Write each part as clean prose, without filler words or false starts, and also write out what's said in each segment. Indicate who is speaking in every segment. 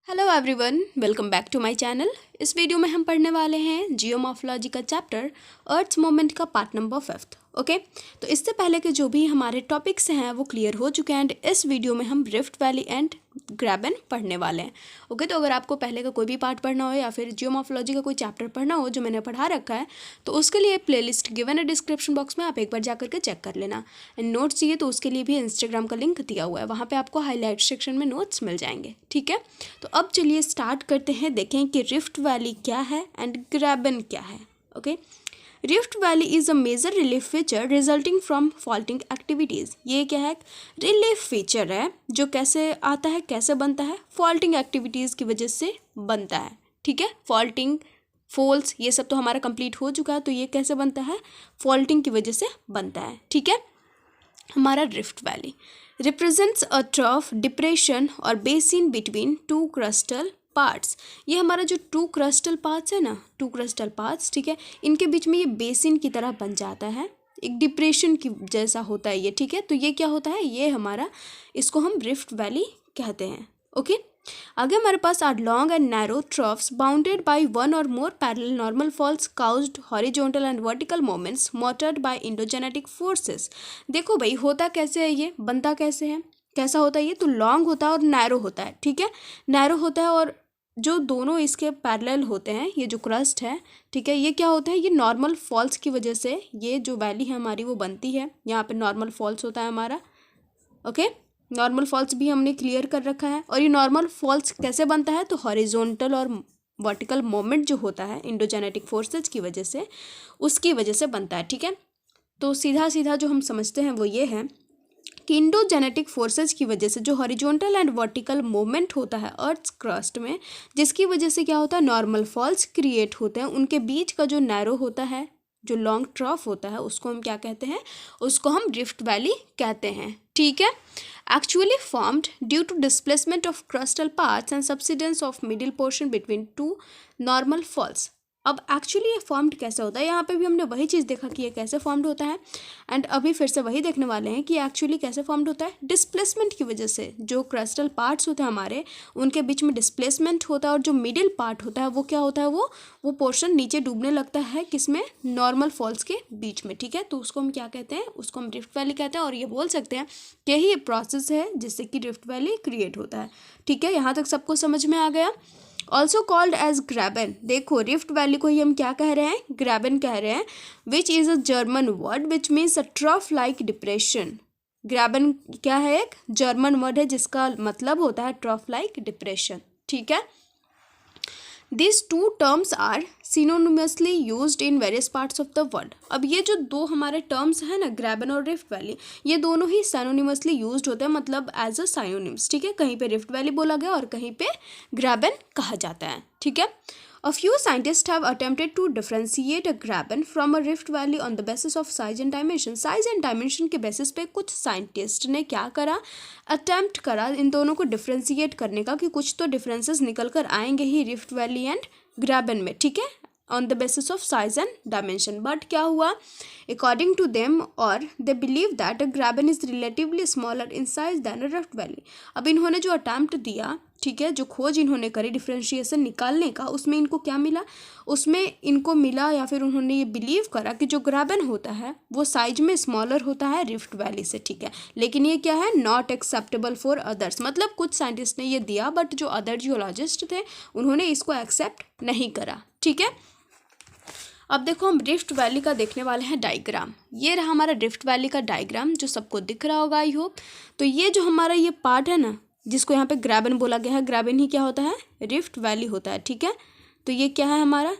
Speaker 1: Hello everyone, welcome back to my channel. इस video में हम पढ़ने वाले हैं जियोमॉर्फोलॉजी का चैप्टर अर्थ मोमेंट का पार्ट नंबर 5। ओके, तो इससे पहले के जो भी हमारे टॉपिक्स हैं वो क्लियर हो चुके हैं एंड इस वीडियो में हम रिफ्ट वैली एंड ग्रैबन पढ़ने वाले हैं। ओके, तो अगर आपको पहले का कोई भी पार्ट पढ़ना हो या फिर जियोमॉर्फोलॉजी का कोई चैप्टर पढ़ना हो जो मैंने पढ़ा रखा है तो उसके लिए प्लेलिस्ट गिवन है डिस्क्रिप्शन बॉक्स में, आप एक बार जा करके चेक कर लेना। एंड नोट्स चाहिए तो उसके लिए भी इंस्टाग्राम का लिंक दिया हुआ है, वहाँ पर आपको हाईलाइट सेक्शन में नोट्स मिल जाएंगे। ठीक है, तो अब चलिए स्टार्ट करते हैं, देखें कि रिफ्ट वैली क्या है एंड ग्रैबन क्या है। Okay, rift valley is a major relief feature resulting from faulting activities. ये क्या है? रिलीफ फीचर है जो कैसे आता है, कैसे बनता है? फॉल्टिंग एक्टिविटीज़ की वजह से बनता है। ठीक है, फॉल्टिंग, फॉल्स, ये सब तो हमारा कंप्लीट हो चुका है, तो ये कैसे बनता है? फॉल्टिंग की वजह से बनता है। ठीक है, हमारा rift valley represents a trough, depression और basin between two crustal parts. ये हमारा जो टू क्रस्टल पार्ट्स है ना, टू क्रस्टल पार्ट्स, ठीक है, इनके बीच में ये बेसिन की तरह बन जाता है, एक डिप्रेशन की जैसा होता है ये। ठीक है, तो ये क्या होता है? ये हमारा, इसको हम रिफ्ट वैली कहते हैं। ओके, आगे हमारे पास are long and narrow troughs bounded by one or more parallel normal faults caused horizontal and vertical moments motored by endogenetic forces. देखो भाई, होता कैसे है, ये बनता कैसे है, कैसा होता है? ये तो लॉन्ग होता है और नैरो होता है। ठीक है, नैरो होता है और जो दोनों इसके पैरेलल होते हैं, ये जो क्रस्ट है, ठीक है, ये क्या होता है? ये नॉर्मल फॉल्स की वजह से ये जो वैली है हमारी वो बनती है। यहाँ पे नॉर्मल फॉल्स होता है हमारा। ओके, नॉर्मल फॉल्स भी हमने क्लियर कर रखा है। और ये नॉर्मल फॉल्स कैसे बनता है? तो हॉरिजॉन्टल और वर्टिकल मोमेंट जो होता है इंडोजेनेटिक फोर्सेज की वजह से, उसकी वजह से बनता है। ठीक है, तो सीधा सीधा जो हम समझते हैं वो ये है कि इंडोजेनेटिक फोर्सेज की वजह से जो हॉरिजॉन्टल एंड वर्टिकल मूवमेंट होता है अर्थ क्रस्ट में, जिसकी वजह से क्या होता है? नॉर्मल फॉल्स क्रिएट होते हैं। उनके बीच का जो नैरो होता है, जो लॉन्ग ट्रफ होता है, उसको हम क्या कहते हैं? उसको हम रिफ्ट वैली कहते हैं। ठीक है, actually formed due to displacement of crustal parts and subsidence of middle portion between two normal faults. अब एक्चुअली ये फॉर्म्ड कैसे होता है? यहाँ पे भी हमने वही चीज़ देखा कि ये कैसे फॉर्म्ड होता है, एंड अभी फिर से वही देखने वाले हैं कि एक्चुअली कैसे फॉर्म्ड होता है। डिस्प्लेसमेंट की वजह से जो क्रस्टल पार्ट्स होते हैं हमारे, उनके बीच में डिस्प्लेसमेंट होता है और जो मिडिल पार्ट होता है वो क्या होता है? वो पोर्शन नीचे डूबने लगता है, किसमें? नॉर्मल फॉल्स के बीच में। ठीक है, तो उसको हम क्या कहते हैं? उसको हम रिफ्ट वैली कहते हैं। और ये बोल सकते हैं कि यही प्रोसेस है जिससे कि रिफ्ट वैली क्रिएट होता है। ठीक है, यहाँ तक सबको समझ में आ गया? Also called as graben. देखो, रिफ्ट वैली को ही हम क्या कह रहे हैं? ग्रैबन कह रहे हैं, which is a German word which means a trough like depression. Graben क्या है? एक जर्मन वर्ड है जिसका मतलब होता है ट्रफ लाइक डिप्रेशन। ठीक है, These two terms are synonymously used in various parts of the world. अब ये जो दो हमारे टर्म्स हैं ना, ग्रैबन और रिफ्ट वैली, ये दोनों ही सिनोनिमसली यूज्ड होते हैं, मतलब एज अ साइनोनिम्स। ठीक है, कहीं पे रिफ्ट वैली बोला गया और कहीं पे ग्रैबन कहा जाता है। ठीक है, A few scientists have attempted to differentiate a graben from a rift valley on the basis of size and dimension. Size and dimension के बेसिस पे कुछ साइंटिस्ट ने क्या करा? अटेम्प्ट करा इन दोनों को डिफ्रेंशिएट करने का, कि कुछ तो डिफरेंसेस निकल कर आएंगे ही रिफ्ट वैली एंड ग्रैबन में। ठीक है, on the basis of size and dimension. But क्या हुआ? अकॉर्डिंग टू देम, और they believe that a graben is relatively smaller in size than a rift valley. अब इन्होंने जो अटैम्प्ट दिया, ठीक है, जो खोज इन्होंने करी डिफ्रेंशिएशन निकालने का, उसमें इनको क्या मिला? उसमें इनको मिला, या फिर उन्होंने ये बिलीव करा कि जो ग्रैबन होता है वो साइज में स्मॉलर होता है रिफ्ट वैली से। ठीक है, लेकिन ये क्या है? Not acceptable for others. मतलब कुछ साइंटिस्ट ने ये दिया, बट जो अदर जियोलॉजिस्ट थे उन्होंने इसको एक्सेप्ट नहीं करा। ठीक है, अब देखो, हम रिफ्ट वैली का देखने वाले हैं डायग्राम। ये रहा हमारा रिफ्ट वैली का डायग्राम, जो सबको दिख रहा होगा आई होप। तो ये जो हमारा ये पार्ट है ना, जिसको यहाँ पे ग्रैबन बोला गया है, ग्रैबन ही क्या होता है? रिफ्ट वैली होता है। ठीक है, तो ये क्या है हमारा?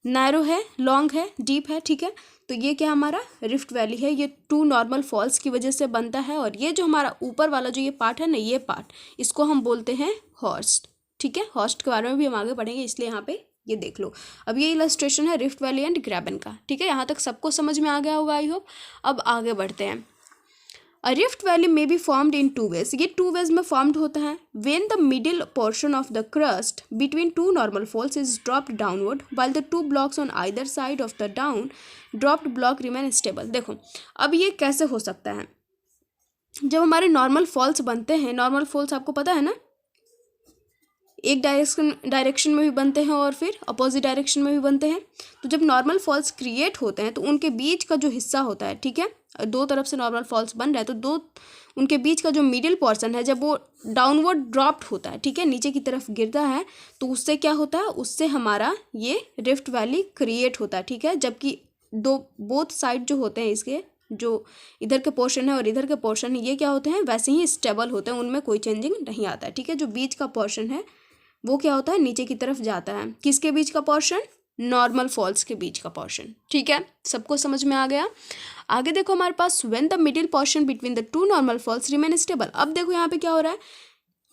Speaker 1: नैरो है, लॉन्ग है, डीप है। ठीक है, तो ये क्या हमारा? रिफ्ट वैली है। ये टू नॉर्मल फॉल्स की वजह से बनता है। और ये जो हमारा ऊपर वाला जो ये पार्ट है ना, ये पार्ट, इसको हम बोलते हैं हॉर्स्ट। ठीक है, हॉर्स्ट के बारे में भी हम आगे पढ़ेंगे, इसलिए यहाँ पे ये देख लो। अब ये इलस्ट्रेशन है रिफ्ट वैली एंड ग्रैबन का। ठीक है, यहाँ तक सबको समझ में आ गया होगा आई होप। अब आगे बढ़ते हैं। अ रिफ्ट वैली में be formed in two ways. ये टू वेज में फॉर्म्ड होता है। When the middle portion of the crust between two normal faults is dropped downward while the two blocks on either side of the down dropped block remain stable. देखो, अब ये कैसे हो सकता है? जब हमारे नॉर्मल फॉल्स बनते हैं, नॉर्मल फॉल्स आपको पता है ना, एक डायरेक्शन में भी बनते हैं और फिर अपोजिट डायरेक्शन में भी बनते हैं। तो जब नॉर्मल फॉल्स क्रिएट होते हैं तो उनके बीच का जो हिस्सा होता है, ठीक है, दो तरफ से नॉर्मल फॉल्स बन रहा है तो उनके बीच का जो मिडिल पोर्शन है जब वो डाउनवर्ड ड्रॉप्ड होता है, ठीक है, नीचे की तरफ गिरता है, तो उससे क्या होता है, उससे हमारा ये रिफ्ट वैली क्रिएट होता है, ठीक है। जबकि बोथ साइड जो होते हैं इसके, जो इधर के पोर्शन है और इधर के पोर्शन है, ये क्या होते हैं, वैसे ही स्टेबल होते हैं, उनमें कोई चेंजिंग नहीं आता है, ठीक है। जो बीच का पोर्शन है वो क्या होता है, नीचे की तरफ जाता है। किसके बीच का पोर्शन, नॉर्मल फॉल्स के बीच का पोर्शन, ठीक है। सबको समझ में आ गया। आगे देखो हमारे पास when the middle portion between the two normal faults remain stable. अब देखो यहाँ पे क्या हो रहा है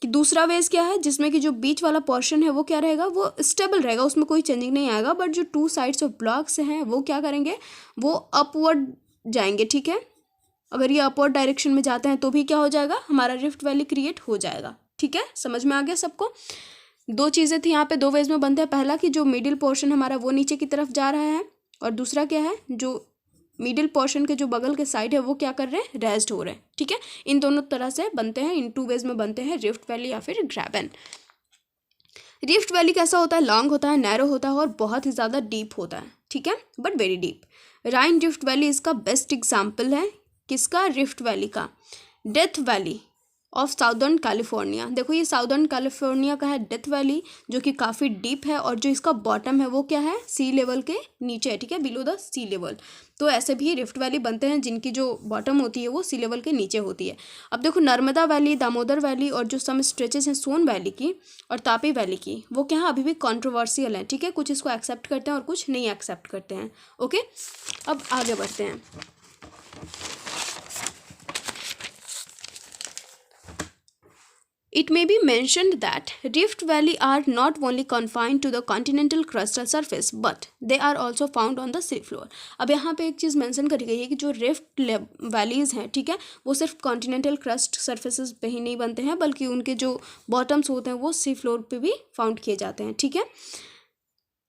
Speaker 1: कि दूसरा वेज क्या है जिसमें कि जो बीच वाला पोर्शन है वो क्या रहेगा, वो स्टेबल रहेगा, उसमें कोई चेंजिंग नहीं आएगा। बट जो टू साइड्स ऑफ ब्लॉक्स हैं वो क्या करेंगे, वो अपवर्ड जाएंगे, ठीक है। अगर ये अपवर्ड डायरेक्शन में जाते हैं तो भी क्या हो जाएगा, हमारा रिफ्ट वैली क्रिएट हो जाएगा, ठीक है। समझ में आ गया सबको। दो चीज़ें थी यहाँ पे, दो वेज में बनते हैं। पहला कि जो मिडिल पोर्शन हमारा वो नीचे की तरफ जा रहा है, और दूसरा क्या है, जो मिडिल पोर्शन के जो बगल के साइड है वो क्या कर रहे हैं, रेस्ट हो रहे हैं, ठीक है। इन दोनों तरह से बनते हैं, इन टू वेज में बनते हैं रिफ्ट वैली या फिर ग्रैबन। रिफ्ट वैली कैसा होता है, लॉन्ग होता है, नैरो होता है और बहुत ही ज़्यादा डीप होता है, ठीक है, but very deep. Rhine rift valley इसका बेस्ट एग्जाम्पल है। किसका, रिफ्ट वैली का। Death Valley of southern California, देखो ये साउदर्न कैलिफोर्निया का है डेथ वैली, जो कि काफ़ी डीप है, और जो इसका बॉटम है वो क्या है, सी लेवल के नीचे है, ठीक है, बिलो द सी लेवल। तो ऐसे भी रिफ्ट वैली बनते हैं जिनकी जो बॉटम होती है वो सी लेवल के नीचे होती है। अब देखो नर्मदा वैली, दामोदर वैली और जो सम स्ट्रेचेस हैं सोन वैली की और तापी वैली की, वो क्या है, अभी भी कॉन्ट्रोवर्शियल है, ठीक है। कुछ इसको एक्सेप्ट करते हैं और कुछ नहीं एक्सेप्ट करते हैं, ओके। अब आगे बढ़ते हैं। It may be mentioned that Rift Valley are not only confined to the continental crustal surface, but they are also found on the sea floor. अब यहाँ पे एक चीज़ मेंशन करी गई है कि जो रिफ्ट वैलीज़ हैं, ठीक है, वो सिर्फ कॉन्टिनेंटल क्रस्ट सर्फेसेस पे ही नहीं बनते हैं, बल्कि उनके जो बॉटम्स होते हैं वो सी फ्लोर पे भी फाउंड किए जाते हैं, ठीक है।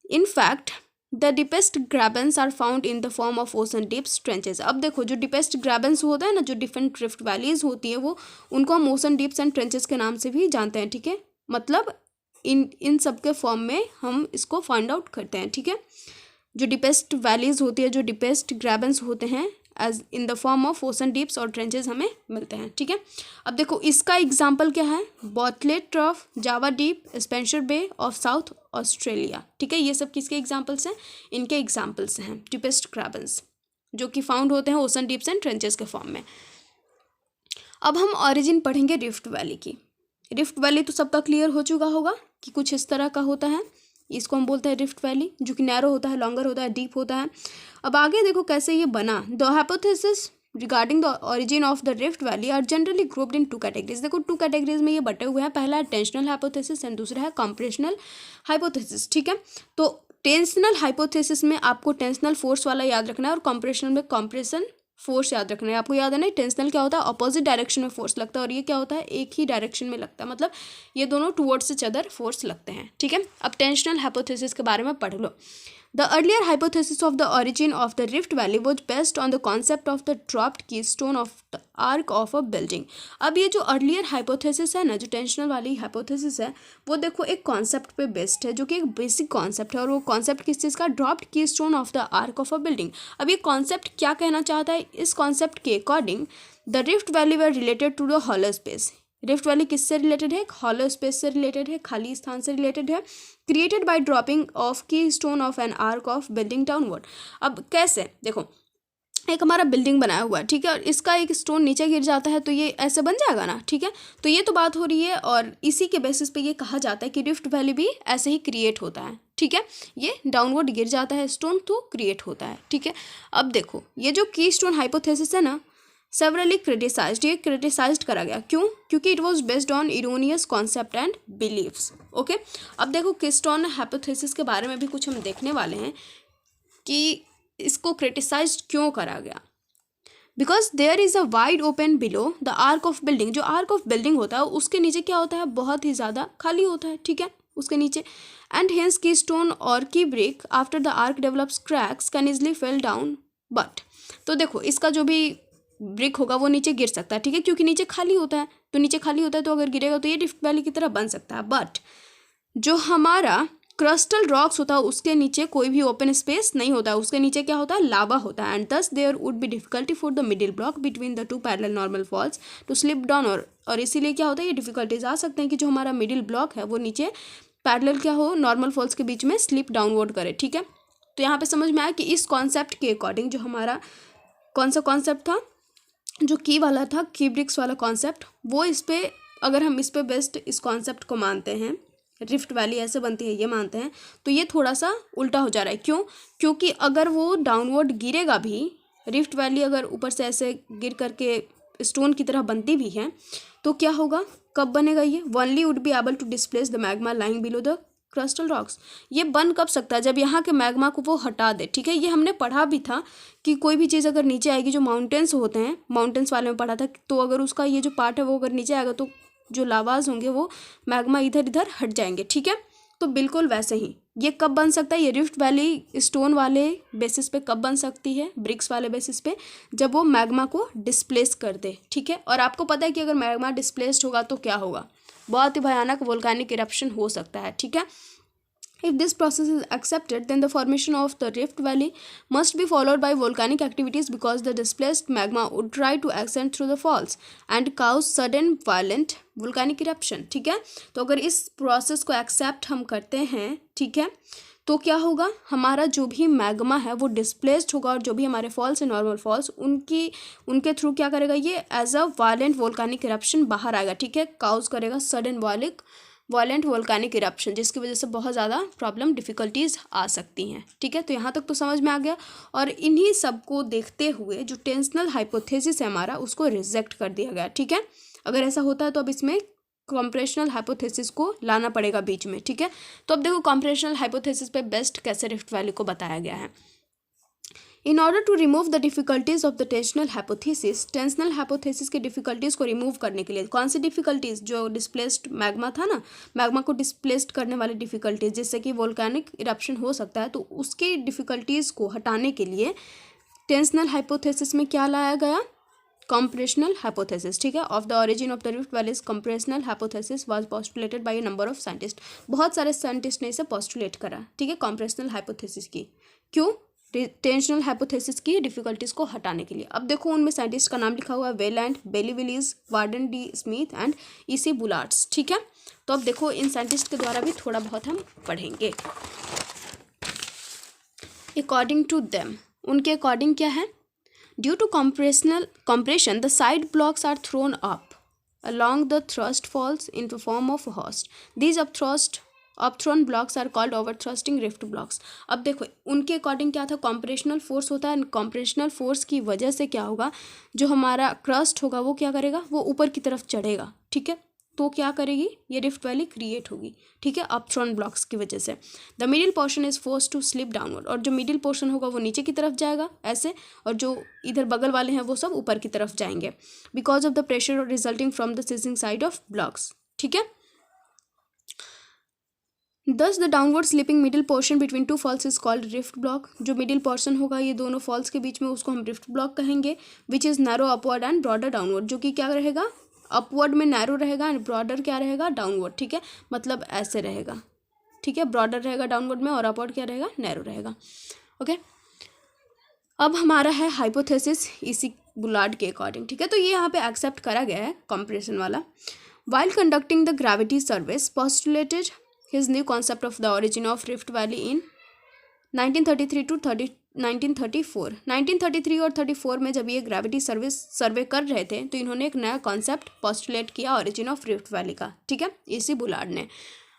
Speaker 1: In fact the deepest grabens are found in the form of ocean deeps trenches. अब देखो जो डिपेस्ट ग्रैबन्स होता है ना, जो डिफरेंट रिफ्ट वैलीज होती है, वो उनको हम ओशन डीप्स एंड ट्रेंचेस के नाम से भी जानते हैं, ठीक है। मतलब इन सब के फॉर्म में हम इसको फाइंड आउट करते हैं, ठीक है। जो डिपेस्ट वैलीज होती है, जो डिपेस्ट ग्रैबन्स होते हैं, as in the form of ocean deeps और ट्रेंचेस हमें मिलते हैं, ठीक है। अब देखो इसका एग्जाम्पल क्या है, Bartlett trough, Java deep, Spencer bay of South Australia, ठीक है। ये सब किसके एग्जाम्पल्स हैं, इनके एग्जाम्पल्स हैं डिपेस्ट ग्रैबन्स, जो कि फाउंड होते हैं ओशन डीप्स एंड ट्रेंचेस के फॉर्म में। अब हम ऑरिजिन पढ़ेंगे रिफ्ट वैली की। रिफ्ट वैली तो सबका क्लियर हो चुका होगा कि कुछ इस तरह का होता है, इसको हम बोलते हैं रिफ्ट वैली, जो कि नैरो होता है, लॉन्गर होता है, डीप होता है। अब आगे देखो कैसे ये बना। The hypothesis regarding the origin of the rift valley are generally grouped in two categories. देखो टू कैटेगरीज में ये बटे हुए हैं, पहला है टेंशनल हाइपोथेसिस एंड दूसरा है कंप्रेशनल हाइपोथेसिस, ठीक है। तो टेंशनल हाइपोथेसिस में आपको टेंशनल फोर्स वाला याद रखना है और कंप्रेशनल में कंप्रेशन फोर्स याद रखना है। आपको याद है ना, टेंशनल क्या होता है, अपोजिट डायरेक्शन में फोर्स लगता है, और ये क्या होता है, एक ही डायरेक्शन में लगता है, मतलब ये दोनों टुवर्ड्स इच अदर फोर्स लगते हैं, ठीक है। अब टेंशनल हाइपोथेसिस के बारे में पढ़ लो। The earlier hypothesis of the origin of the Rift Valley was based on the concept of the dropped keystone of the arc of a building. अब ये जो earlier hypothesis है ना, जो टेंशनल वाली hypothesis है, वो देखो एक concept पे based है, जो कि एक basic concept है, और वो concept किस चीज़ का, dropped keystone of the arc of a building. अब ये concept क्या कहना चाहता है, इस concept के according the Rift Valley were related to the hollow space. Rift valley किससे रिलेटेड है, हॉलो स्पेस से रिलेटेड है, खाली स्थान से रिलेटेड है, क्रिएटेड बाय ड्रॉपिंग ऑफ की stone of an arc of building downward. अब कैसे, देखो एक हमारा बिल्डिंग बनाया हुआ है, ठीक है, और इसका एक स्टोन नीचे गिर जाता है तो ये ऐसे बन जाएगा ना, ठीक है। तो ये तो बात हो रही है, और इसी के बेसिस पे ये कहा जाता है कि रिफ्ट वैली भी ऐसे ही क्रिएट होता है, ठीक है। ये डाउनवर्ड गिर जाता है स्टोन तो क्रिएट होता है, ठीक है। अब देखो ये जो की स्टोन हाइपोथेसिस है ना, सेवरली क्रिटिसाइज्ड, ये क्रिटिसाइज्ड करा गया, क्यों, क्योंकि it was based on erroneous concept and beliefs, okay. अब देखो कीस्टोन हाइपोथेसिस के बारे में भी कुछ हम देखने वाले हैं कि इसको क्रिटिसाइज्ड क्यों करा गया। Because there is a wide open below the arch of building. जो आर्क ऑफ बिल्डिंग होता है उसके नीचे क्या होता है, बहुत ही ज़्यादा खाली होता है, ठीक है, उसके नीचे। एंड हेंस की स्टोन और की brick after the arc develops cracks can easily fell down. But तो देखो इसका जो भी ब्रिक होगा वो नीचे गिर सकता है, ठीक है, क्योंकि नीचे खाली होता है, तो नीचे खाली होता है तो अगर गिरेगा तो ये रिफ्ट वैली की तरह बन सकता है। बट जो हमारा क्रिस्टल रॉक्स होता है उसके नीचे कोई भी ओपन स्पेस नहीं होता है, उसके नीचे क्या होता है, लावा होता है, and thus there would be difficulty for the middle block between the two parallel normal faults to slip down, और इसीलिए क्या होता है, ये डिफिकल्टीज आ सकते हैं कि जो हमारा मिडिल ब्लॉक है वो नीचे पैरेलल क्या हो, नॉर्मल फॉल्स के बीच में स्लिप डाउनवर्ड करे। ठीक है, तो यहाँ पे समझ में आया कि इस कॉन्सेप्ट के अकॉर्डिंग जो हमारा कौन सा कॉन्सेप्ट था, जो की वाला था, की ब्रिक्स वाला कॉन्सेप्ट, वो इस पे अगर हम इस पे बेस्ट इस कॉन्सेप्ट को मानते हैं, रिफ्ट वैली ऐसे बनती है ये मानते हैं, तो ये थोड़ा सा उल्टा हो जा रहा है। क्यों? क्योंकि अगर वो डाउनवर्ड गिरेगा भी, रिफ्ट वैली अगर ऊपर से ऐसे गिर करके स्टोन की तरह बनती भी है, तो क्या होगा, कब बनेगा ये, only would be able to displace the magma lying below the crustal rocks. ये बन कब सकता है, जब यहाँ के मैग्मा को वो हटा दे। ठीक है, ये हमने पढ़ा भी था कि कोई भी चीज़ अगर नीचे आएगी, जो माउंटेन्स होते हैं, माउंटेन्स वाले में पढ़ा था, तो अगर उसका ये जो पार्ट है वो अगर नीचे आएगा तो जो लावाज होंगे वो मैग्मा इधर इधर हट जाएंगे। ठीक है, तो बिल्कुल वैसे ही ये कब बन सकता है, ये रिफ्ट वैली स्टोन वाले बेसिस पे कब बन सकती है, ब्रिक्स वाले बेसिस पे, जब वो मैग्मा को डिस्प्लेस कर दे। ठीक है, और आपको पता है कि अगर मैग्मा डिस्प्लेस्ड होगा तो क्या होगा, बहुत ही भयानक वोल्केनिक इरप्शन हो सकता है। ठीक है, if this process is accepted, then the formation of the rift valley must be followed by volcanic activities because the displaced magma would try to ascend through the falls and cause sudden violent volcanic eruption। ठीक है, तो अगर इस process को accept हम करते हैं, ठीक है, तो क्या होगा, हमारा जो भी मैग्मा है वो डिस्प्लेस्ड होगा, और जो भी हमारे फॉल्स है, नॉर्मल फॉल्स, उनके थ्रू क्या करेगा, ये as a violent volcanic eruption बाहर आएगा। ठीक है, काउज करेगा सडन वायलेंट वोल्केनिक इरप्शन, जिसकी वजह से बहुत ज़्यादा प्रॉब्लम डिफ़िकल्टीज आ सकती हैं। ठीक है, तो यहाँ तक तो समझ में आ गया, और इन्हीं सब को देखते हुए जो टेंशनल हाइपोथेसिस है हमारा, उसको रिजेक्ट कर दिया गया। ठीक है, अगर ऐसा होता है तो अब इसमें कॉम्प्रेशनल हाइपोथेसिस को लाना पड़ेगा बीच में। ठीक है, तो अब देखो कॉम्प्रेशनल हाइपोथेसिस पे बेस्ट कैसे रिफ्ट वैली को बताया गया है। In order to remove the difficulties of the tensional hypothesis के डिफिकल्टीज को रिमूव करने के लिए, कौन सी डिफिकल्टीज, जो डिस्प्लेस्ड मैग्मा था ना, मैग्मा को डिस्प्लेस्ड करने वाली डिफिकल्टीज, जिससे कि वोल्केनिक इरप्शन हो सकता है, तो उसके डिफिकल्टीज को हटाने के लिए टेंशनल हाइपोथेसिस में क्या लाया गया, कॉम्प्रेशनल हाइपोथेसिस। ठीक है, of the origin of the rift valleys compressional hypothesis was postulated by a number of scientist. बहुत सारे साइंटिस्ट ने इसे पोस्टुलेट करा। ठीक है, कॉम्प्रेशनल हाइपोथेसिस की, क्यों, टेंशनल हाइपोथेसिस की डिफिकल्टीज को हटाने के लिए। अब देखो उनमें साइंटिस्ट का नाम लिखा हुआ है, Wayland, Bailey Willis, Warden D Smith and E C Bullards. ठीक है, तो अब देखो इन साइंटिस्ट के द्वारा भी थोड़ा बहुत हम पढ़ेंगे। अकॉर्डिंग टू देम, उनके अकॉर्डिंग क्या है, due to compression the side blocks are thrown up along the thrust falls into form of host. These upthrown blocks are called overthrusting rift blocks. अब देखो उनके अकॉर्डिंग क्या था, कॉम्प्रेशनल फोर्स होता है, कॉम्प्रेशनल फोर्स की वजह से क्या होगा, जो हमारा क्रस्ट होगा वो क्या करेगा, वो ऊपर की तरफ चढ़ेगा। ठीक है, तो क्या करेगी, ये रिफ्ट वैली क्रिएट होगी। ठीक है, अपथ्रोन ब्लॉक्स की वजह से। The middle portion is force to slip downward, और जो मिडिल पोर्शन होगा वो नीचे की तरफ जाएगा ऐसे, और जो इधर बगल वाले हैं वो सब ऊपर की तरफ जाएंगे, because of the pressure resulting from the seizing side of blocks. ठीक है, thus the downward slipping middle portion between two faults is called rift block. जो मिडिल पोर्शन होगा ये दोनों फॉल्स के बीच में, उसको हम रिफ्ट ब्लॉक कहेंगे, which is narrow upward and broader downward, जो कि क्या रहेगा, अपवर्ड में नैरो रहेगा एंड ब्रॉडर क्या रहेगा, डाउनवर्ड। ठीक है, मतलब ऐसे रहेगा। ठीक है, ब्रॉडर रहेगा डाउनवर्ड में, और अपवर्ड क्या रहेगा, नैरो रहेगा। ओके, अब हमारा है हाइपोथेसिस इसी बुलार्ड के अकॉर्डिंग। ठीक है, तो ये यहाँ पे एक्सेप्ट करा गया है कॉम्प्रेशन वाला। While conducting the gravity service postulated his new concept of the origin of rift valley in 1933 to 1934। 1933 और 34 में जब ये ग्रेविटी सर्वे कर रहे थे, तो इन्होंने एक नया कॉन्सेप्ट पोस्टुलेट किया ओरिजिन ऑफ रिफ्ट वैली का। ठीक है, इसी बुलार्ड ने।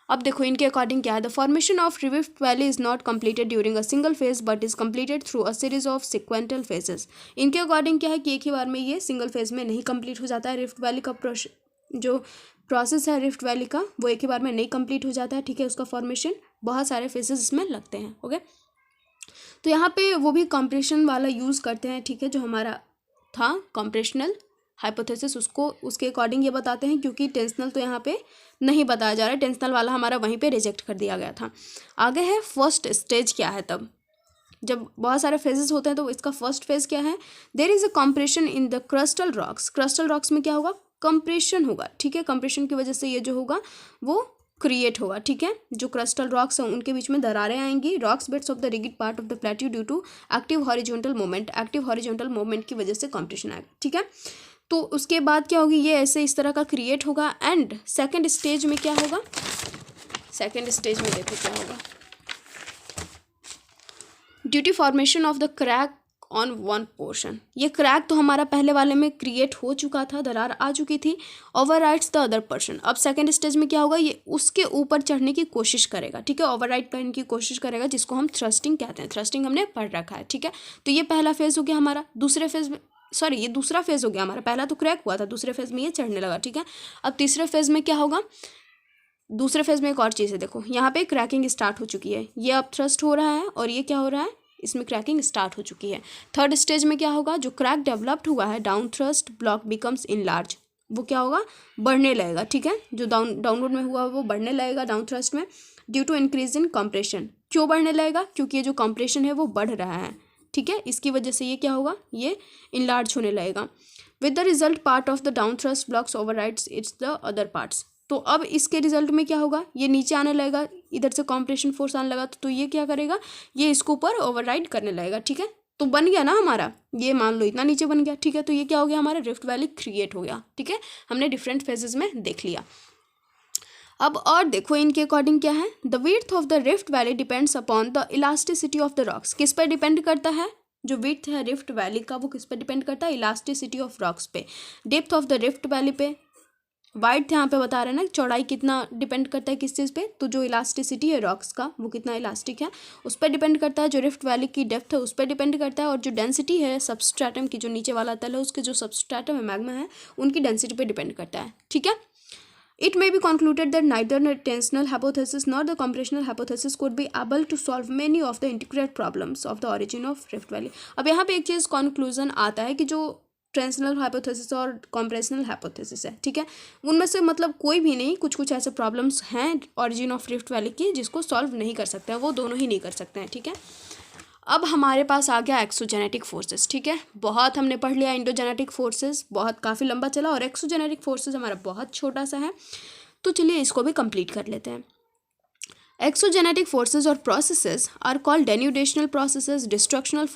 Speaker 1: अब देखो इनके अकॉर्डिंग क्या है, the formation of rift valley is not completed during a single phase but is completed through a series of sequential phases. इनके अकॉर्डिंग क्या है कि एक ही बार में ये सिंगल फेज में नहीं कंप्लीट हो जाता है। रिफ्ट वैली का जो प्रोसेस है रिफ्ट वैली का, वो एक ही बार में नहीं कंप्लीट हो जाता है। ठीक है, उसका फॉर्मेशन बहुत सारे फेजेस इसमें लगते हैं। ओके, तो यहाँ पे वो भी कॉम्प्रेशन वाला यूज़ करते हैं। ठीक है, जो हमारा था कॉम्प्रेशनल हाइपोथेसिस, उसको उसके अकॉर्डिंग ये बताते हैं, क्योंकि टेंशनल तो यहाँ पे नहीं बताया जा रहा है, टेंशनल वाला हमारा वहीं पे रिजेक्ट कर दिया गया था। आगे है फर्स्ट स्टेज क्या है, तब जब बहुत सारे फेजेस होते हैं तो इसका फर्स्ट फेज क्या है, there is a compression in the crustal rocks. Crustal rocks में क्या होगा, कंप्रेशन होगा। ठीक है, कंप्रेशन की वजह से ये जो होगा वो क्रिएट होगा, ठीक है। जो क्रस्टल रॉक्स हैं उनके बीच में दरारें आएंगी, rocks beds of the rigid part of the plateau due to active horizontal movement, active horizontal movement की वजह से कॉम्प्रेशन आएगा, ठीक है। तो उसके बाद क्या होगी, ये ऐसे इस तरह का क्रिएट होगा। एंड सेकेंड स्टेज में क्या होगा, सेकेंड स्टेज में देखो क्या होगा, due to formation of the crack on one portion. ये क्रैक तो हमारा पहले वाले में क्रिएट हो चुका था, दरार आ चुकी थी, ओवरराइड्स द अदर पर्सन। अब सेकंड स्टेज में क्या होगा, ये उसके ऊपर चढ़ने की कोशिश करेगा, ठीक है, ओवरराइड करने की कोशिश करेगा, जिसको हम थ्रस्टिंग कहते हैं। थ्रस्टिंग हमने पढ़ रखा है, ठीक है। तो ये पहला फेज हो गया हमारा। दूसरे फेज में ये दूसरा फेज हो गया हमारा, पहला तो क्रैक हुआ था, दूसरे फेज में ये चढ़ने लगा, ठीक है। अब तीसरे फेज में क्या होगा, दूसरे फेज में एक और चीज़ है, देखो यहाँ पे क्रैकिंग स्टार्ट हो चुकी है, ये अब थ्रस्ट हो रहा है और ये क्या हो रहा है, इसमें क्रैकिंग स्टार्ट हो चुकी है। थर्ड स्टेज में क्या होगा, जो क्रैक डेवलप्ड हुआ है down thrust block becomes in large, वो क्या होगा, बढ़ने लगेगा, ठीक है। जो डाउनवर्ड में हुआ वो बढ़ने लगेगा डाउन थ्रस्ट में, due to increase in compression. क्यों बढ़ने लगेगा, क्योंकि ये जो कंप्रेशन है वो बढ़ रहा है, ठीक है। इसकी वजह से ये क्या होगा, ये इनलार्ज होने लगेगा। With the result part of the down thrust blocks overrides it's the other parts. तो अब इसके रिजल्ट में क्या होगा, ये नीचे आने लगेगा, इधर से कंप्रेशन फोर्स आने लगा, तो ये क्या करेगा, ये इसको ऊपर ओवरराइड करने लगेगा, ठीक है। तो बन गया ना हमारा, ये मान लो इतना नीचे बन गया, ठीक है। तो ये क्या हो गया, हमारा रिफ्ट वैली क्रिएट हो गया, ठीक है। हमने डिफरेंट फेजेस में देख लिया। अब और देखो इनके अकॉर्डिंग क्या है, the width of the rift valley depends upon the elasticity of the rocks. किस पर डिपेंड करता है, जो विड्थ है रिफ्ट वैली का वो किस पर डिपेंड करता है, इलास्टिसिटी ऑफ रॉक्स पे। Depth of the rift valley पे, वाइड यहाँ पे बता रहे हैं ना, चौड़ाई कितना डिपेंड करता है किस चीज़ पे, तो जो इलास्टिसिटी है रॉक्स का वो कितना इलास्टिक है उस पर डिपेंड करता है। जो रिफ्ट वैली की डेप्थ है उस पर डिपेंड करता है, और जो डेंसिटी है सबस्ट्रेटम की, जो नीचे वाला तल है उसके जो सबस्ट्रेटम है मैग्मा है उनकी डेंसिटी पे डिपेंड करता है, ठीक है। It may be concluded that neither the tensional hypothesis nor the compressional hypothesis could be able to solve many of the intricate problems of the origin of Rift Valley। अब यहाँ पे एक चीज़ conclusion आता है कि जो टेंशनल हाइपोथेसिस और compressional hypothesis है, ठीक है, उनमें से मतलब कोई भी नहीं, कुछ कुछ ऐसे प्रॉब्लम्स हैं ऑरिजिन ऑफ रिफ्ट वैली की जिसको सॉल्व नहीं कर सकते हैं, वो दोनों ही नहीं कर सकते हैं, ठीक है। अब हमारे पास आ गया एक्सोजेनेटिक फोर्सेस, ठीक है। बहुत हमने पढ़ लिया इंडोजेनेटिक फोर्सेस, बहुत काफ़ी लंबा चला, और एक्सोजेनेटिक फोर्सेस हमारा बहुत छोटा सा है, तो चलिए इसको भी कंप्लीट कर लेते हैं। एक्सोजेनेटिक फोर्सेस और processes are called denudational processes, destructional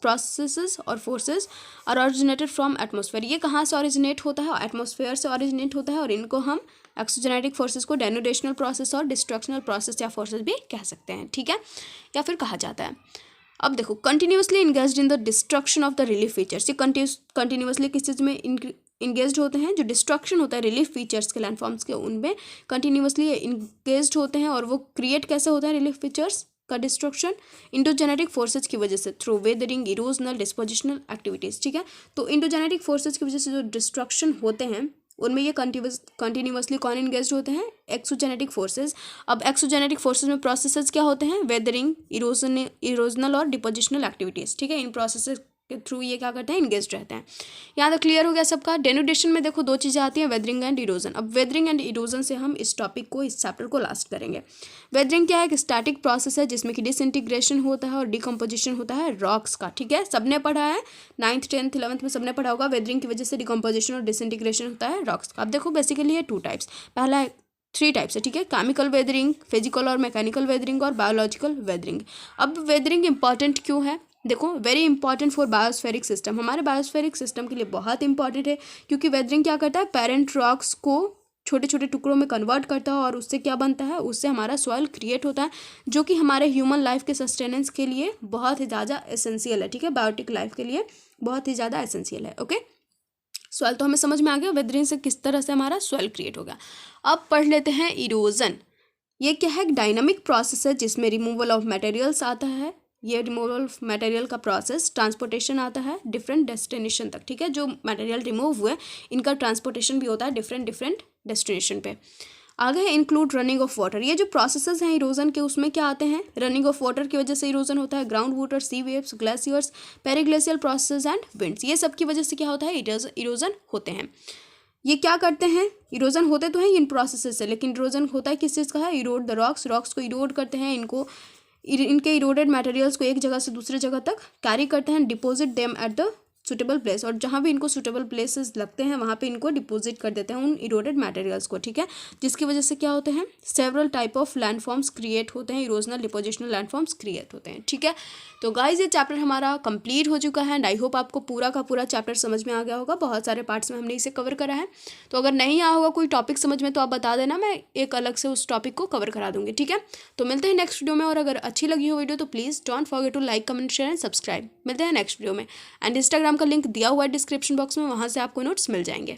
Speaker 1: processes और forces are originated from atmosphere. ये कहाँ से ऑरिजिनेट होता है, एटमॉस्फेयर से ऑरिजिनेट होता है, और इनको हम एक्सोजेनेटिक फोर्सेस को डेन्यूडेशनल प्रोसेस और डिस्ट्रक्शनल प्रोसेस या फोर्सेस भी कह सकते हैं, ठीक है, या फिर कहा जाता है। अब देखो, continuously engaged in the destruction of the relief features. ये कंटिन्यूसली किस चीज़ में इंगेज्ड होते हैं, जो डिस्ट्रक्शन होता है रिलीफ फीचर्स के लैंडफॉर्म्स के, उनमें कंटिन्यूसली इंगेज्ड होते हैं। और वो क्रिएट कैसे होता है रिलीफ फीचर्स का डिस्ट्रक्शन, इंडोजेनेटिक फोर्सेज की वजह से, through weathering, erosional, dispositional activities, ठीक है। तो इंडोजेनेटिक फोर्सेज की वजह से जो डिस्ट्रक्शन होते हैं उनमें ये कंटिन्यूसली कौन इंगेज होते हैं, एक्सोजेनेटिक फोर्सेज। अब एक्सोजेनेटिक फोर्सेज में प्रोसेसेस क्या होते हैं, वेदरिंग, इरोजनल और डिपोजिशनल एक्टिविटीज़, ठीक है। इन प्रोसेसेस के थ्रू ये क्या करते हैं, इंगेज रहते हैं। यहाँ तक क्लियर हो गया सबका। डेनुडेशन में देखो दो चीज़ें आती हैं, वेदरिंग एंड इरोजन। अब वेदरिंग एंड इरोजन से हम इस टॉपिक को, इस चैप्टर को लास्ट करेंगे। वेदरिंग क्या है, एक स्टैटिक प्रोसेस है जिसमें कि डिसइंटीग्रेशन होता है और डिकम्पोजिशन होता है रॉक्स का, ठीक है। सबने पढ़ा है 9th 10th 11th में सबने पढ़ा होगा, वेदरिंग की वजह से डिकम्पोजिशन और डिसइंटीग्रेशन होता है रॉक्स का। अब देखो बेसिकली ये 2 टाइप्स, पहला है 3 टाइप्स है, ठीक है, केमिकल वेदरिंग, फिजिकल और मैकेनिकल वेदरिंग और बायोलॉजिकल वेदरिंग। अब वेदरिंग इंपॉर्टेंट क्यों है, देखो वेरी इंपॉर्टेंट फॉर बायोस्फेरिक सिस्टम, हमारे बायोस्फेरिक सिस्टम के लिए बहुत इंपॉर्टेंट है, क्योंकि वेदरिंग क्या करता है, पेरेंट रॉक्स को छोटे छोटे टुकड़ों में कन्वर्ट करता है, और उससे क्या बनता है, उससे हमारा सॉइल क्रिएट होता है, जो कि हमारे ह्यूमन लाइफ के सस्टेनेंस के लिए बहुत ही ज़्यादा एसेंशियल है, ठीक है, बायोटिक लाइफ के लिए बहुत ही ज़्यादा एसेंशियल है। ओके, सॉइल तो हमें समझ में आ गया, वेदरिंग से किस तरह से हमारा सॉइल क्रिएट होगा। अब पढ़ लेते हैं इरोजन। ये क्या है, डायनामिक प्रोसेस है जिसमें रिमूवल ऑफ मटेरियल्स आता है, ये रिमूवल ऑफ मटेरियल का प्रोसेस, ट्रांसपोर्टेशन आता है डिफरेंट डेस्टिनेशन तक, ठीक है, जो मटेरियल रिमूव हुए इनका ट्रांसपोर्टेशन भी होता है डिफरेंट डेस्टिनेशन पे। आगे है इंक्लूड रनिंग ऑफ वाटर। ये जो प्रोसेसेस हैं इरोजन के, उसमें क्या आते हैं, रनिंग ऑफ वाटर की वजह से इरोजन होता है, ground water, sea waves, glaciers, periglacial process and winds, ये सब की वजह से क्या होता है, इरोजन होते हैं। ये क्या करते हैं, इरोजन होते तो हैं इन प्रोसेसेस से, लेकिन इरोजन होता है किस चीज़ का है, इरोड द रॉक्स, रॉक्स को इरोड करते हैं, इनके इरोडेड मटेरियल्स को एक जगह से दूसरे जगह तक कैरी करते हैं, deposit them at the suitable place, और जहाँ भी इनको सुटेबल प्लेसेस लगते हैं वहाँ पे इनको डिपॉजिट कर देते हैं उन इरोडेड मटेरियल्स को, ठीक है। जिसकी वजह से क्या होते हैं, several type of landforms create होते हैं, इरोजनल डिपोजिशनल लैंडफॉर्म्स क्रिएट होते हैं, ठीक है। तो गाइज ये चैप्टर हमारा कंप्लीट हो चुका है एंड आई होप आपको पूरा का पूरा चैप्टर समझ में आ गया होगा। बहुत सारे पार्ट्स में हमने इसे कवर करा है, तो अगर नहीं आया होगा कोई टॉपिक समझ में तो आप बता देना, मैं एक अलग से उस टॉपिक को कवर करा दूंगी, ठीक है। तो मिलते हैं नेक्स्ट वीडियो में, और अगर अच्छी लगी हो वीडियो तो please don't forget to like, comment, share and subscribe. मिलते हैं नेक्स्ट वीडियो में, एंड इंस्टाग्राम का लिंक दिया हुआ है डिस्क्रिप्शन बॉक्स में, वहाँ से आपको नोट्स मिल जाएंगे।